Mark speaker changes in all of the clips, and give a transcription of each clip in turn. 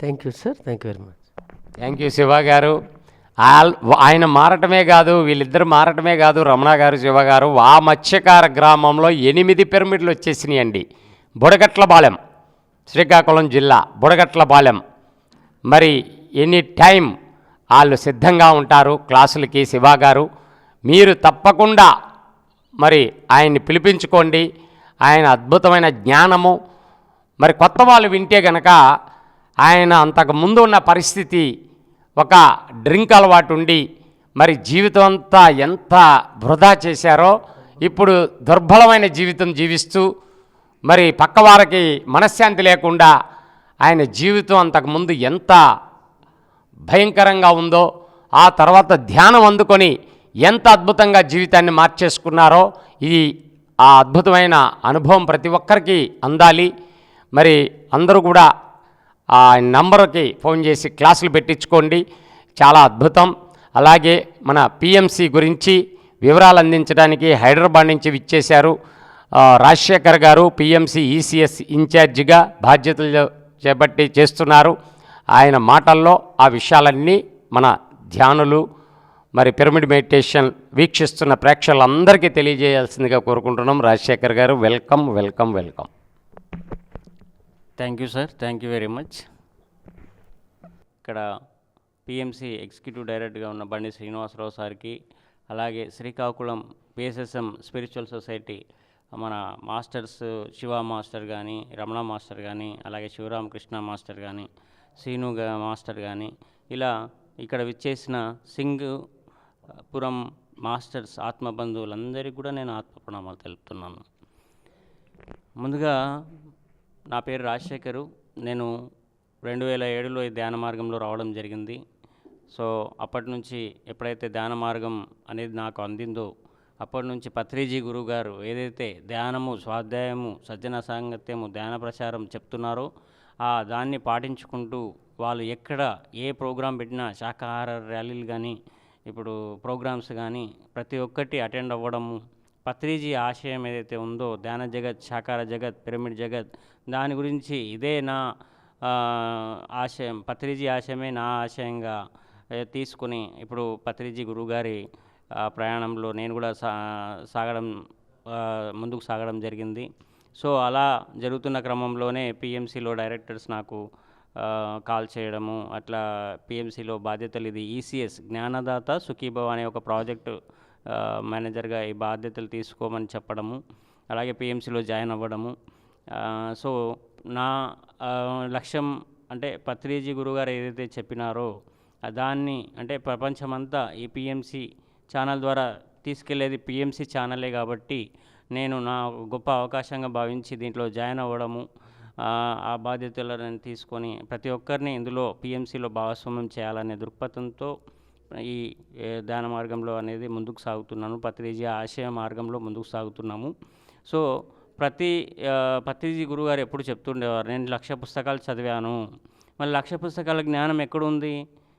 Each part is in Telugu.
Speaker 1: Thank you sir. Thank you very much.
Speaker 2: Thank you Shiva గారు. ఆయన మారటమే కాదు, వీళ్ళిద్దరు మారటమే కాదు, రమణ గారు, శివ గారు, ఆ మత్స్యకార గ్రామంలో 8 పిరమిడ్లు వచ్చేసినాయండి. బుడగట్లపాలెం, శ్రీకాకుళం జిల్లా బుడగట్లపాలెం. మరి ఎనీ టైం వాళ్ళు సిద్ధంగా ఉంటారు క్లాసులకి. శివ గారు, మీరు తప్పకుండా మరి ఆయన్ని పిలిపించుకోండి. ఆయన అద్భుతమైన జ్ఞానము, మరి కొత్త వాళ్ళు వింటే గనక ఆయన అంతకు ముందు ఉన్న పరిస్థితి, ఒక డ్రింక్ అలవాటు ఉండి మరి జీవితం అంతా ఎంత వృధా చేశారో, ఇప్పుడు దుర్బలమైన జీవితం జీవిస్తూ మరి పక్కవారికి మనశ్శాంతి లేకుండా ఆయన జీవితం అంతకుముందు ఎంత భయంకరంగా ఉందో, ఆ తర్వాత ధ్యానం అందుకొని ఎంత అద్భుతంగా జీవితాన్ని మార్చేసుకున్నారో, ఇది ఆ అద్భుతమైన అనుభవం ప్రతి ఒక్కరికి అందాలి. మరి అందరూ కూడా ఆ నంబర్కి ఫోన్ చేసి క్లాసులు పెట్టించుకోండి, చాలా అద్భుతం. అలాగే మన పిఎంసి గురించి వివరాలు అందించడానికి హైదరాబాద్ నుంచి విచ్చేశారు రాజశేఖర్ గారు. పిఎంసి ఈసీఎస్ ఇన్ఛార్జిగా బాధ్యతలు చేపట్టి చేస్తున్నారు. ఆయన మాటల్లో ఆ విషయాలన్నీ మన ధ్యానులు, మరి పిరమిడ్ మెడిటేషన్ వీక్షిస్తున్న ప్రేక్షకులందరికీ తెలియజేయాల్సిందిగా కోరుకుంటున్నాం. రాజశేఖర్ గారు, welcome welcome welcome.
Speaker 3: Thank you sir. Thank you very much. ఇక్కడ పిఎంసి ఎగ్జిక్యూటివ్ డైరెక్టర్గా ఉన్న బండి శ్రీనివాసరావు సార్కి, అలాగే శ్రీకాకుళం పిఎస్ఎస్ఎం స్పిరిచువల్ సొసైటీ మన మాస్టర్స్ శివ మాస్టర్ కానీ, రమణ మాస్టర్ కానీ, అలాగే శివరామకృష్ణ మాస్టర్ కానీ, శ్రీను మాస్టర్ కానీ, ఇలా ఇక్కడ విచ్చేసిన సింగ్పురం మాస్టర్స్ ఆత్మబంధువులందరికీ కూడా నేను ఆత్మప్రణామాలు తెలుపుతున్నాను. ముందుగా నా పేరు రాజశేఖరు. నేను 2007లో ఈ ధ్యాన మార్గంలో రావడం జరిగింది. సో అప్పటి నుంచి ఎప్పుడైతే ధ్యాన మార్గం అనేది నాకు అందిందో, అప్పటి నుంచి పత్రిజీ గురువు గారు ఏదైతే ధ్యానము, స్వాధ్యాయము, సజ్జన సాంగత్యము, ధ్యాన ప్రచారం చెప్తున్నారో దాన్ని పాటించుకుంటూ వాళ్ళు ఎక్కడ ఏ ప్రోగ్రాం పెట్టినా, శాకాహార ర్యాలీలు కానీ, ఇప్పుడు ప్రోగ్రామ్స్ కానీ ప్రతి ఒక్కటి అటెండ్ అవ్వడము, పత్రిజీ ఆశయం ఏదైతే ఉందో ధ్యాన జగత్, శాకార జగత్, పిరమిడ్ జగత్, దాని గురించి ఇదే నా ఆశయం, పత్రిజీ ఆశయమే నా ఆశయంగా తీసుకుని ఇప్పుడు పత్రిజీ గురువుగారి ప్రయాణంలో నేను కూడా ముందుకు సాగడం జరిగింది. సో అలా జరుగుతున్న క్రమంలోనే పిఎంసిలో డైరెక్టర్స్ నాకు కాల్ చేయడము, అట్లా పిఎంసిలో బాధ్యతలు, ఇది ఈసీఎస్ జ్ఞానదాత సుఖీభవ అనే ఒక ప్రాజెక్టు మేనేజర్గా ఈ బాధ్యతలు తీసుకోమని చెప్పడము, అలాగే పిఎంసిలో జాయిన్ అవ్వడము. సో నా లక్ష్యం అంటే పత్రిజీ గురుగారు ఏదైతే చెప్పినారో దాన్ని, అంటే ప్రపంచమంతా ఈ పిఎంసి ఛానల్ ద్వారా తీసుకెళ్లేది పిఎంసి ఛానలే కాబట్టి నేను నా గొప్ప అవకాశంగా భావించి దీంట్లో జాయిన్ అవ్వడము, ఆ బాధ్యతలను తీసుకొని ప్రతి ఒక్కరిని ఇందులో పిఎంసిలో భాగస్వామ్యం చేయాలనే దృక్పథంతో ఈ ధ్యాన మార్గంలో అనేది ముందుకు సాగుతున్నాను. పత్రిజీ ఆశయ మార్గంలో ముందుకు సాగుతున్నాము. సో పత్రిజీ గురుగారు ఎప్పుడు చెప్తుండేవారు, నేను 1,00,000 పుస్తకాలు చదివాను, మళ్ళీ 1,00,000 పుస్తకాల జ్ఞానం ఎక్కడుంది?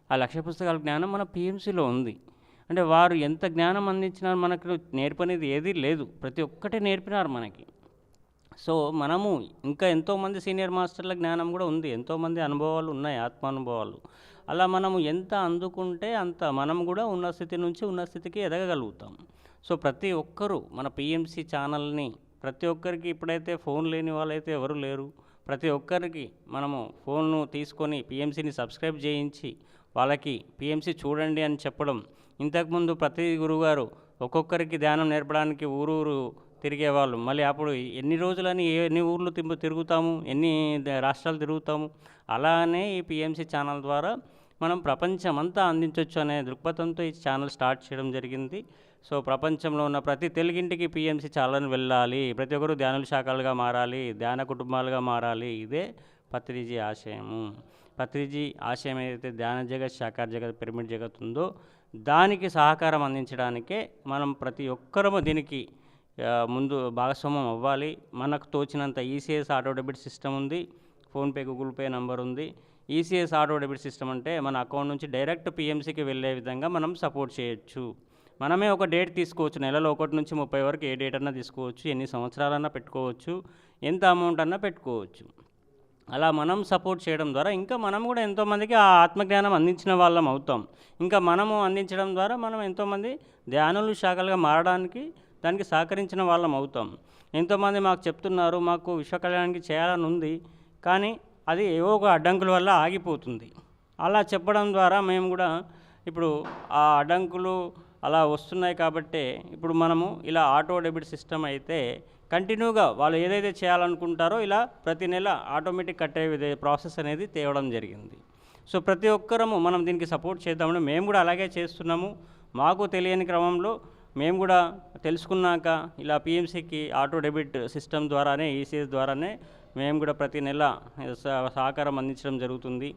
Speaker 3: ఆ 1,00,000 పుస్తకాల జ్ఞానం మన పిఎంసిలో ఉంది. అంటే వారు ఎంత జ్ఞానం అందించినారు, మనకు నేర్పనేది ఏదీ లేదు, ప్రతి ఒక్కటే నేర్పినారు మనకి. సో మనము ఇంకా ఎంతోమంది సీనియర్ మాస్టర్ల జ్ఞానం కూడా ఉంది, ఎంతోమంది అనుభవాలు ఉన్నాయి, ఆత్మానుభవాలు. అలా మనము ఎంత అందుకుంటే అంత మనం కూడా ఉన్న స్థితి నుంచి ఉన్న స్థితికి ఎదగగలుగుతాం. సో ప్రతి ఒక్కరూ మన పిఎంసి ఛానల్ని, ప్రతి ఒక్కరికి ఇప్పుడైతే ఫోన్ లేని వాళ్ళైతే ఎవరు లేరు, ప్రతి ఒక్కరికి మనము ఫోన్ను తీసుకొని పిఎంసిని సబ్స్క్రైబ్ చేయించి వాళ్ళకి పిఎంసి చూడండి అని చెప్పడం. ఇంతకుముందు ప్రతి గురువుగారు ఒక్కొక్కరికి ధ్యానం నేర్పడానికి ఊరూరు తిరిగేవాళ్ళు. మళ్ళీ అప్పుడు ఎన్ని రోజులని ఎన్ని ఊర్లు తిరుగుతాము, ఎన్ని రాష్ట్రాలు తిరుగుతాము. అలానే ఈ పిఎంసి ఛానల్ ద్వారా మనం ప్రపంచమంతా అందించవచ్చు అనే దృక్పథంతో ఈ ఛానల్ స్టార్ట్ చేయడం జరిగింది. సో ప్రపంచంలో ఉన్న ప్రతి తెలుగింటికి పిఎంసి ఛానల్ వెళ్ళాలి, ప్రతి ఒక్కరు ధ్యానుల శాఖలుగా మారాలి, ధ్యాన కుటుంబాలుగా మారాలి, ఇదే పత్రిజీ ఆశయము. పత్రిజీ ఆశయం ఏదైతే ధ్యాన జగత్, శాకార జగత్, పిరమిడ్ జగత్ ఉందో దానికి సహకారం అందించడానికే మనం ప్రతి ఒక్కరము దీనికి ముందు భాగస్వామ్యం అవ్వాలి. మనకు తోచినంత ఈసీఎస్ ఆటో డెబిట్ సిస్టమ్ ఉంది, ఫోన్పే, గూగుల్ పే నంబర్ ఉంది. ఈసీఎస్ ఆటో డెబిట్ సిస్టమ్ అంటే మన అకౌంట్ నుంచి డైరెక్ట్ పిఎంసికి వెళ్ళే విధంగా మనం సపోర్ట్ చేయొచ్చు. మనమే ఒక డేట్ తీసుకోవచ్చు, నెలలో 1 నుంచి 30 వరకు ఏ డేట్ అన్నా తీసుకోవచ్చు, ఎన్ని సంవత్సరాలన్నా పెట్టుకోవచ్చు, ఎంత అమౌంట్ అన్నా పెట్టుకోవచ్చు. అలా మనం సపోర్ట్ చేయడం ద్వారా ఇంకా మనం కూడా ఎంతోమందికి ఆ ఆత్మజ్ఞానం అందించిన వాళ్ళం అవుతాం. ఇంకా మనము అందించడం ద్వారా మనం ఎంతోమంది ధ్యానులు శాఖలుగా మారడానికి దానికి సహకరించిన వాళ్ళం అవుతాం. ఎంతోమంది మాకు చెప్తున్నారు, మాకు విశ్వ కళ్యాణానికి చేయాలని ఉంది, కానీ అది ఏవో ఒక అడ్డంకుల వల్ల ఆగిపోతుంది. అలా చెప్పడం ద్వారా మేము కూడా ఇప్పుడు ఆ అడ్డంకులు అలా వస్తున్నాయి కాబట్టే ఇప్పుడు మనము ఇలా ఆటో డెబిట్ సిస్టమ్ అయితే కంటిన్యూగా వాళ్ళు ఏదైతే చేయాలనుకుంటారో ఇలా ప్రతి నెల ఆటోమేటిక్ కట్టే ప్రాసెస్ అనేది తేవడం జరిగింది. సో ప్రతి ఒక్కరము మనం దీనికి సపోర్ట్ చేద్దామని మేము కూడా అలాగే చేస్తున్నాము. మాకు తెలియని క్రమంలో మేము కూడా తెలుసుకున్నాక ఇలా పిఎంసికి ఆటో డెబిట్ సిస్టమ్ ద్వారానే ఈసీఎస్ ద్వారానే మేము కూడా ప్రతి నెల సహకారం అందించడం జరుగుతుంది.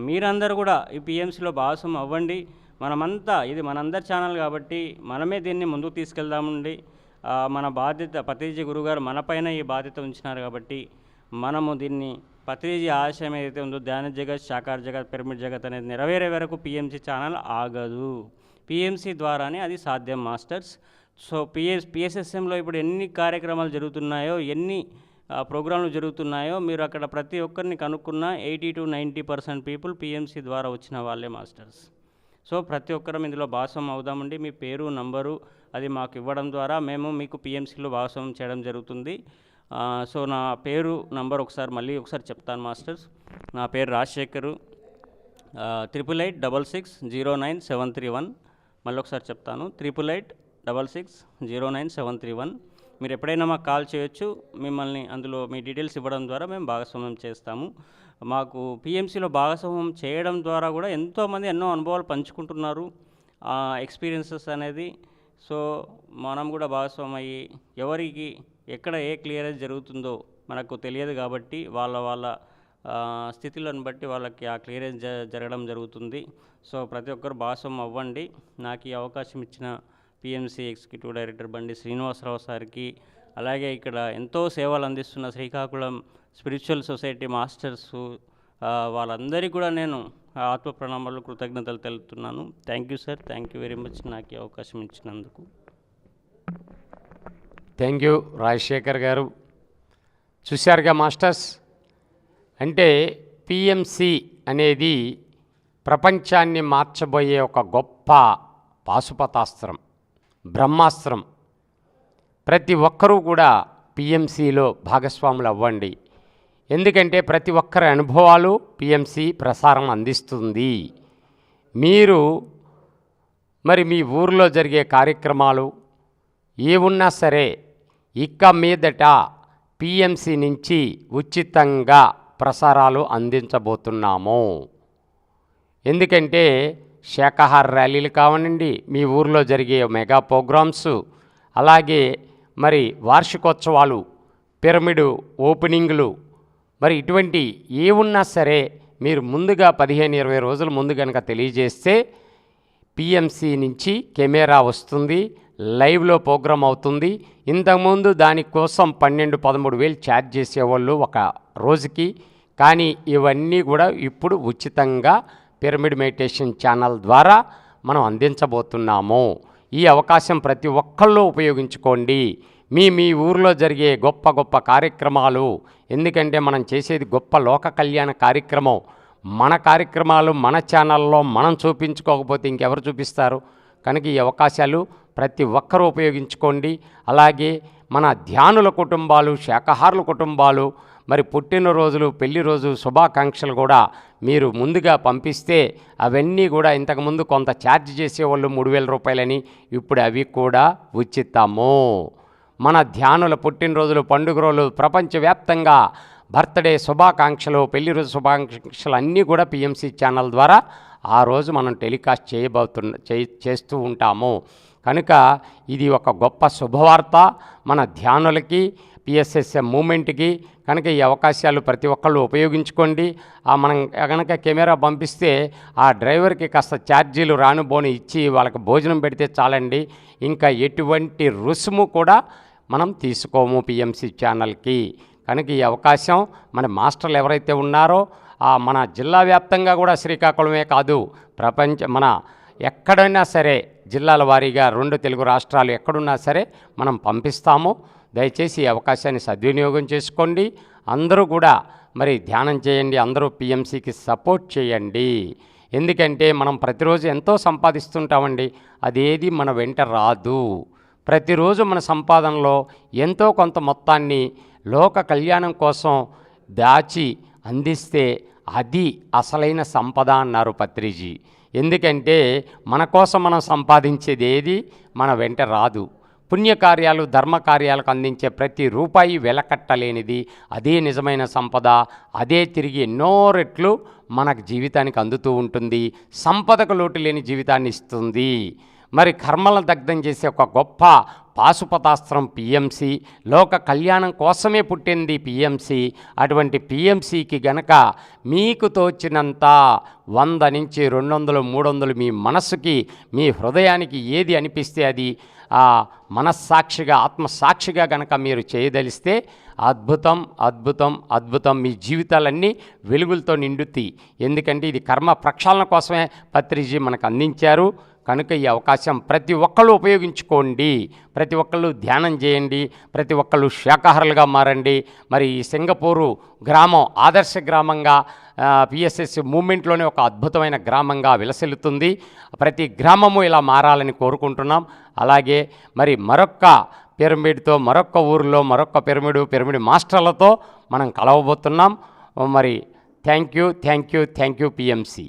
Speaker 3: మీరందరూ కూడా ఈ పిఎంసిలో భాగస్వామ్యం అవ్వండి. మనమంతా ఇది మనందరి ఛానల్ కాబట్టి మనమే దీన్ని ముందుకు తీసుకెళ్దామండి. మన బాధ్యత పత్రిజీ గురుగారు మనపైన ఈ బాధ్యత ఉంచినారు కాబట్టి మనము దీన్ని పత్రిజీ ఆశయం ఏదైతే ఉందో ధ్యాన జగత్, సాకార జగత్, పిరమిడ్ జగత్ అనేది నెరవేరే వరకు పిఎంసి ఛానల్ ఆగదు. పిఎంసి ద్వారానే అది సాధ్యం మాస్టర్స్. సో పిఎస్ఎస్ఎంలో ఇప్పుడు ఎన్ని కార్యక్రమాలు జరుగుతున్నాయో, ఎన్ని ప్రోగ్రాంలు జరుగుతున్నాయో మీరు అక్కడ ప్రతి ఒక్కరిని కనుక్కున్న 80 to 90% పీపుల్ పిఎంసి ద్వారా వచ్చిన వాళ్ళే మాస్టర్స్. సో ప్రతి ఒక్కరం ఇందులో భాగస్వామ్యం అవుదామండి. మీ పేరు, నంబరు అది మాకు ఇవ్వడం ద్వారా మేము మీకు పిఎంసిలో భాగస్వామ్యం చేయడం జరుగుతుంది. సో నా పేరు, నంబర్ మళ్ళీ ఒకసారి చెప్తాను మాస్టర్స్. నా పేరు రాజశేఖరు, 8886609731. మళ్ళీ ఒకసారి చెప్తాను, 8886609731. మీరు ఎప్పుడైనా మాకు కాల్ చేయొచ్చు. మిమ్మల్ని అందులో మీ డీటెయిల్స్ ఇవ్వడం ద్వారా మేము భాగస్వామ్యం చేస్తాము. మాకు పిఎంసిలో భాగస్వామ్యం చేయడం ద్వారా కూడా ఎంతోమంది ఎన్నో అనుభవాలు పంచుకుంటున్నారు, ఎక్స్పీరియన్సెస్ అనేది. సో మనం కూడా భాగస్వామ్యం అయ్యి ఎవరికి ఎక్కడ ఏ క్లియరెన్స్ జరుగుతుందో మనకు తెలియదు కాబట్టి వాళ్ళ స్థితిలను బట్టి వాళ్ళకి ఆ క్లియరెన్స్ జరగడం జరుగుతుంది. సో ప్రతి ఒక్కరు భాగస్వామ్యం అవ్వండి. నాకు ఈ అవకాశం ఇచ్చిన పిఎంసి ఎగ్జిక్యూటివ్ డైరెక్టర్ బండి శ్రీనివాసరావు సార్కి, అలాగే ఇక్కడ ఎంతో సేవలు అందిస్తున్న శ్రీకాకుళం స్పిరిచువల్ సొసైటీ మాస్టర్సు వాళ్ళందరికీ కూడా నేను ఆత్మ ప్రణామాలు, కృతజ్ఞతలు తెలుపుతున్నాను. Thank you sir, thank you very much నాకు ఈ అవకాశం ఇచ్చినందుకు.
Speaker 2: థ్యాంక్ యూ రాజశేఖర్ గారు. చూశారుగా మాస్టర్స్, అంటే పిఎంసి అనేది ప్రపంచాన్ని మార్చబోయే ఒక గొప్ప పాశుపతాస్త్రం, బ్రహ్మాస్త్రం. ప్రతి ఒక్కరూ కూడా పిఎంసిలో భాగస్వాములు అవ్వండి. ఎందుకంటే ప్రతి ఒక్కరి అనుభవాలు పిఎంసి ప్రసారం అందిస్తుంది. మీరు మరి మీ ఊరిలో జరిగే కార్యక్రమాలు ఏమున్నా సరే ఇక మీదట పిఎంసి నుంచి ఉచితంగా ప్రసారాలు అందించబోతున్నాము. ఎందుకంటే శాకాహార ర్యాలీలు కావనండి, మీ ఊరిలో జరిగే మెగా ప్రోగ్రామ్స్, అలాగే మరి వార్షికోత్సవాలు, పిరమిడ్ ఓపెనింగ్లు, మరి ఇటువంటి ఏ ఉన్నా సరే మీరు ముందుగా 15-20 రోజుల ముందు కనుక తెలియజేస్తే పిఎంసి నుంచి కెమెరా వస్తుంది, లైవ్లో ప్రోగ్రామ్ అవుతుంది. ఇంతకుముందు దానికోసం 12-13 వేలు ఛార్జ్ చేసేవాళ్ళు ఒక రోజుకి. కానీ ఇవన్నీ కూడా ఇప్పుడు ఉచితంగా పిరమిడ్ మెడిటేషన్ ఛానల్ ద్వారా మనం అందించబోతున్నాము. ఈ అవకాశం ప్రతి ఒక్కళ్ళు ఉపయోగించుకోండి. మీ ఊరిలో జరిగే గొప్ప గొప్ప కార్యక్రమాలు, ఎందుకంటే మనం చేసేది గొప్ప లోక కళ్యాణ కార్యక్రమం. మన కార్యక్రమాలు మన ఛానల్లో మనం చూపించుకోకపోతే ఇంకెవరు చూపిస్తారు? కనుక ఈ అవకాశాలు ప్రతి ఒక్కరూ ఉపయోగించుకోండి. అలాగే మన ధ్యానుల కుటుంబాలు, శాకాహారుల కుటుంబాలు, మరి పుట్టినరోజులు, పెళ్లి రోజు శుభాకాంక్షలు కూడా మీరు ముందుగా పంపిస్తే అవన్నీ కూడా ఇంతకుముందు కొంత ఛార్జ్ చేసేవాళ్ళు 3,000 రూపాయలని, ఇప్పుడు అవి కూడా ఉచితము. మన ధ్యానుల పుట్టినరోజులు, పండుగ రోజులు, ప్రపంచవ్యాప్తంగా బర్త్డే శుభాకాంక్షలు, పెళ్లి రోజు శుభాకాంక్షలు అన్నీ కూడా పిఎంసి ఛానల్ ద్వారా ఆ రోజు మనం టెలికాస్ట్ చేస్తూ ఉంటాము. కనుక ఇది ఒక గొప్ప శుభవార్త మన ధ్యానులకి, పిఎస్ఎస్ఎం మూమెంట్కి. కనుక ఈ అవకాశాలు ప్రతి ఒక్కళ్ళు ఉపయోగించుకోండి. మనం కనుక కెమెరా పంపిస్తే ఆ డ్రైవర్కి కాస్త ఛార్జీలు రానుబోని ఇచ్చి వాళ్ళకి భోజనం పెడితే చాలండి. ఇంకా ఎటువంటి రుసుము కూడా మనం తీసుకోము పిఎంసి ఛానల్కి. కనుక ఈ అవకాశం మన మాస్టర్లు ఎవరైతే ఉన్నారో మన జిల్లా వ్యాప్తంగా కూడా, శ్రీకాకుళమే కాదు మన ఎక్కడైనా సరే జిల్లాల వారీగా 2 తెలుగు రాష్ట్రాలు ఎక్కడున్నా సరే మనం పంపిస్తాము. దయచేసి ఈ అవకాశాన్ని సద్వినియోగం చేసుకోండి. అందరూ కూడా మరి ధ్యానం చేయండి, అందరూ పిఎంసికి సపోర్ట్ చేయండి. ఎందుకంటే మనం ప్రతిరోజు ఎంతో సంపాదిస్తుంటామండి, అదేది మన వెంట రాదు. ప్రతిరోజు మన సంపాదనలో ఎంతో కొంత మొత్తాన్ని లోక కళ్యాణం కోసం దాచి అందిస్తే అది అసలైన సంపద అన్నారు పత్రిజీ. ఎందుకంటే మన కోసం మనం సంపాదించేది ఏది మన వెంట రాదు. పుణ్యకార్యాలు ధర్మకార్యాలకు అందించే ప్రతి రూపాయి వెలకట్టలేనిది. అదే నిజమైన సంపద. అదే తిరిగి ఎన్నో రెట్లు మనకు జీవితానికి అందుతూ ఉంటుంది. సంపదకు లోటు లేని జీవితాన్ని ఇస్తుంది. మరి కర్మలను దగ్ధం చేసే ఒక గొప్ప పాశుపతాస్త్రం పిఎంసి. లోక కళ్యాణం కోసమే పుట్టింది పిఎంసి. అటువంటి పిఎంసికి గనక మీకు తోచినంత 100 నుంచి 200, 300 మీ మనస్సుకి, మీ హృదయానికి ఏది అనిపిస్తే అది మనస్సాక్షిగా, ఆత్మసాక్షిగా గనక మీరు చేయదలిస్తే అద్భుతం అద్భుతం అద్భుతం, మీ జీవితాలన్నీ వెలుగులతో నిండుతాయి. ఎందుకంటే ఇది కర్మ ప్రక్షాళన కోసమే పత్రిజీ మనకు అందించారు. కనుక ఈ అవకాశం ప్రతి ఒక్కళ్ళు ఉపయోగించుకోండి. ప్రతి ఒక్కళ్ళు ధ్యానం చేయండి. ప్రతి ఒక్కళ్ళు శాకాహారులుగా మారండి. మరి ఈ సింగపూరు గ్రామం ఆదర్శ గ్రామంగా పిఎస్ఎస్ మూమెంట్లోనే ఒక అద్భుతమైన గ్రామంగా విలసిల్లుతుంది. ప్రతి గ్రామము ఇలా మారాలని కోరుకుంటున్నాం. అలాగే మరి మరొక్క పిరమిడ్తో, మరొక్క ఊరిలో మరొక్క పిరమిడ్ మాస్టర్లతో మనం కలవబోతున్నాం. మరి థ్యాంక్ యూ పిఎంసి.